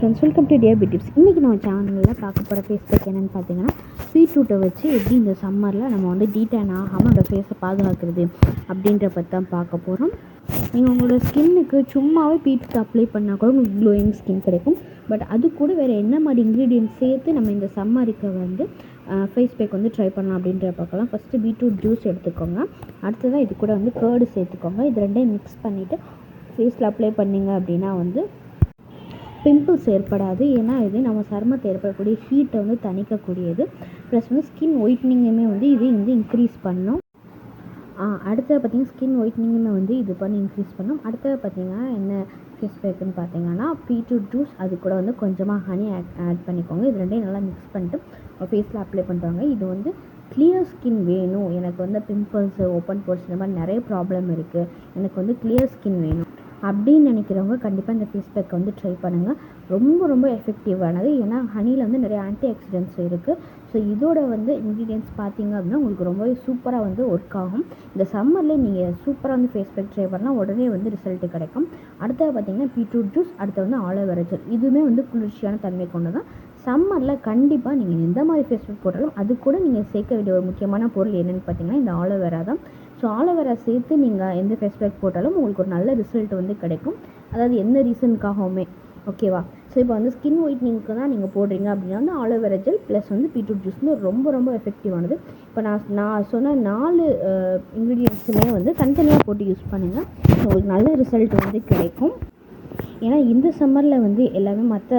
Friends, welcome to dear beauty tips. இன்றைக்கி நம்ம சேனலில் பார்க்க போகிற ஃபேஸ் பேக் என்னென்னு பார்த்தீங்கன்னா, பீட்ரூட்டை வச்சு எப்படி இந்த சம்மரில் நம்ம வந்து டீடான் ஆகாமல் நம்ம ஃபேஸை பாதுகாக்கிறது அப்படின்ற பற்றி தான் பார்க்க போகிறோம். நீங்கள் உங்களோட ஸ்கின்னுக்கு சும்மாவே பீட்ரூட் அப்ளை பண்ணால் கூட உங்களுக்கு க்ளோயிங் ஸ்கின் கிடைக்கும். பட் அது கூட வேறு என்ன மாதிரி இன்க்ரீடியன்ட் சேர்த்து நம்ம இந்த சம்மருக்கு வந்து ஃபேஸ் பேக் வந்து ட்ரை பண்ணலாம் அப்படின்ற பார்க்கலாம். ஃபஸ்ட்டு பீட்ரூட் ஜூஸ் எடுத்துக்கோங்க. அடுத்ததாக இது கூட வந்து கேர்டு சேர்த்துக்கோங்க. இது ரெண்டையும் மிக்ஸ் பண்ணிவிட்டு ஃபேஸில் அப்ளை பண்ணிங்க அப்படின்னா வந்து பிம்பிள்ஸ் ஏற்படாது. ஏன்னா இது நம்ம சருமத்தை ஏற்படக்கூடிய ஹீட்டை வந்து தணிக்கக்கூடியது. ப்ளஸ் வந்து ஸ்கின் ஒயிட்னிங்குமே வந்து இது வந்து இன்க்ரீஸ் பண்ணும். அடுத்தது பார்த்திங்கன்னா ஸ்கின் ஒயிட்னிங்குமே வந்து இது பண்ணி இன்க்ரீஸ் பண்ணும். அடுத்தது பார்த்திங்கன்னா என்ன ஃபேஸ் பேக்குன்னு பார்த்தீங்கன்னா பீட்ரூட் ஜூஸ், அது கூட வந்து கொஞ்சமாக ஹனி ஆட் பண்ணிக்கோங்க. இது ரெண்டையும் நல்லா மிக்ஸ் பண்ணிட்டு ஃபேஸில் அப்ளை பண்ணுறாங்க. இது வந்து கிளியர் ஸ்கின் வேணும், எனக்கு வந்து பிம்பிள்ஸு, ஓப்பன் போர்ஸ் இந்த மாதிரி நிறைய ப்ராப்ளம் இருக்குது, எனக்கு வந்து கிளியர் ஸ்கின் வேணும் அப்படின்னு நினைக்கிறவங்க கண்டிப்பாக இந்த ஃபேஸ் பேக்கை வந்து ட்ரை பண்ணுங்கள். ரொம்ப ரொம்ப எஃபெக்டிவானது. ஏன்னா ஹனியில் வந்து நிறைய ஆன்டி ஆக்சிடென்ட்ஸ் இருக்குது. ஸோ இதோட வந்து இன்க்ரீடியன்ட்ஸ் பார்த்தீங்க அப்படின்னா உங்களுக்கு ரொம்பவே சூப்பராக வந்து ஒர்க் ஆகும். இந்த சம்மரில் நீங்கள் சூப்பராக வந்து ஃபேஸ் பேக் ட்ரை பண்ணால் உடனே வந்து ரிசல்ட்டு கிடைக்கும். அடுத்தது பார்த்திங்கன்னா பீட்ரூட் ஜூஸ், அடுத்து வந்து ஆலோவேரா ஜெல். இதுவுமே வந்து குளிர்ச்சியான தன்மை கொண்டு தான். சம்மரில் கண்டிப்பாக நீங்கள் எந்த மாதிரி ஃபேஸ் பேக் போட்டாலும் அது கூட நீங்கள் சேர்க்க வேண்டிய ஒரு முக்கியமான பொருள் என்னென்னு பார்த்தீங்கன்னா இந்த ஆலோவேரா தான். ஸோ ஆலோவேரா சேர்த்து நீங்கள் எந்த ஃபேஸ் பேக் போட்டாலும் உங்களுக்கு ஒரு நல்ல ரிசல்ட் வந்து கிடைக்கும். அதாவது எந்த ரீசனுக்காகவுமே, ஓகேவா? ஸோ இப்போ வந்து ஸ்கின் ஒயிட்னிங்க்கு தான் நீங்கள் போடுறீங்க அப்படின்னா வந்து ஆலோவேரா ஜெல் ப்ளஸ் வந்து பீட்ரூட் ஜூஸ் வந்து ரொம்ப ரொம்ப எஃபெக்டிவானது. இப்போ நான் சொன்ன 4 இன்க்ரீடியன்ஸுமே வந்து தனித்தனியாக போட்டு யூஸ் பண்ணுங்கள். உங்களுக்கு நல்ல ரிசல்ட் வந்து கிடைக்கும். ஏன்னா இந்த சம்மரில் வந்து எல்லாமே மற்ற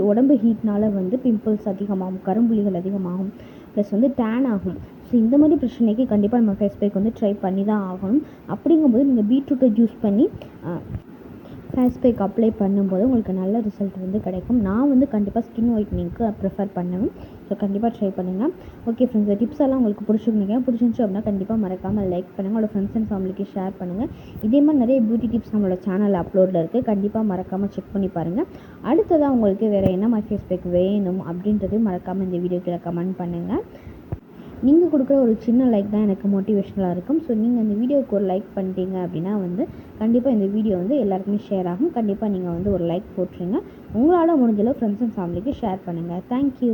உடம்பு ஹீட்னால் வந்து பிம்பிள்ஸ் அதிகமாகும், கரும்புள்ளிகள் அதிகமாகும், ப்ளஸ் வந்து டேன் ஆகும். ஸோ இந்த மாதிரி பிரச்சனைக்கு கண்டிப்பாக நம்ம ஃபேஸ் பேக் வந்து ட்ரை பண்ணி தான் ஆகணும். அப்படிங்கும்போது நீங்கள் பீட்ரூட்டை ஜூஸ் பண்ணி ஃபேஸ் பேக் அப்ளை பண்ணும்போது உங்களுக்கு நல்ல ரிசல்ட் வந்து கிடைக்கும். நான் வந்து கண்டிப்பாக ஸ்கின் ஒயிட்னிங்க்கு ப்ரிஃபர் பண்ணுவேன். ஸோ கண்டிப்பாக ட்ரை பண்ணுங்கள். ஓகே ஃப்ரெண்ட்ஸ், இந்த டிப்ஸ் எல்லாம் உங்களுக்கு பிடிச்சிருந்துச்சு அப்படின்னா கண்டிப்பாக மறக்காமல் லைக் பண்ணுங்கள், உங்களோட ஃப்ரெண்ட்ஸ் அண்ட் ஃபேமிலிக்கு ஷேர் பண்ணுங்கள். இதே மாதிரி நிறைய பியூட்டி டிப்ஸ் நம்மளோட சேனலில் அப்லோடில் இருக்குது. கண்டிப்பாக மறக்காமல் செக் பண்ணி பாருங்கள். அடுத்ததாக உங்களுக்கு வேறு என்ன மாதிரி ஃபேஸ் பேக் வேணும் அப்படின்றதையும் மறக்காமல் இந்த வீடியோக்கு கமெண்ட் பண்ணுங்கள். நீங்கள் கொடுக்குற ஒரு சின்ன லைக் தான் எனக்கு மோட்டிவேஷனலாக இருக்கும். ஸோ நீங்கள் இந்த வீடியோவுக்கு ஒரு லைக் பண்ணிட்டீங்க அப்படின்னா வந்து கண்டிப்பாக இந்த வீடியோ வந்து எல்லாருக்குமே ஷேர் ஆகும். கண்டிப்பாக நீங்கள் வந்து ஒரு லைக் போட்டுருங்க. உங்களால் முடிஞ்சளவு ஃப்ரெண்ட்ஸ் அண்ட் ஃபேமிலிக்கு ஷேர் பண்ணுங்கள். தேங்க்யூ.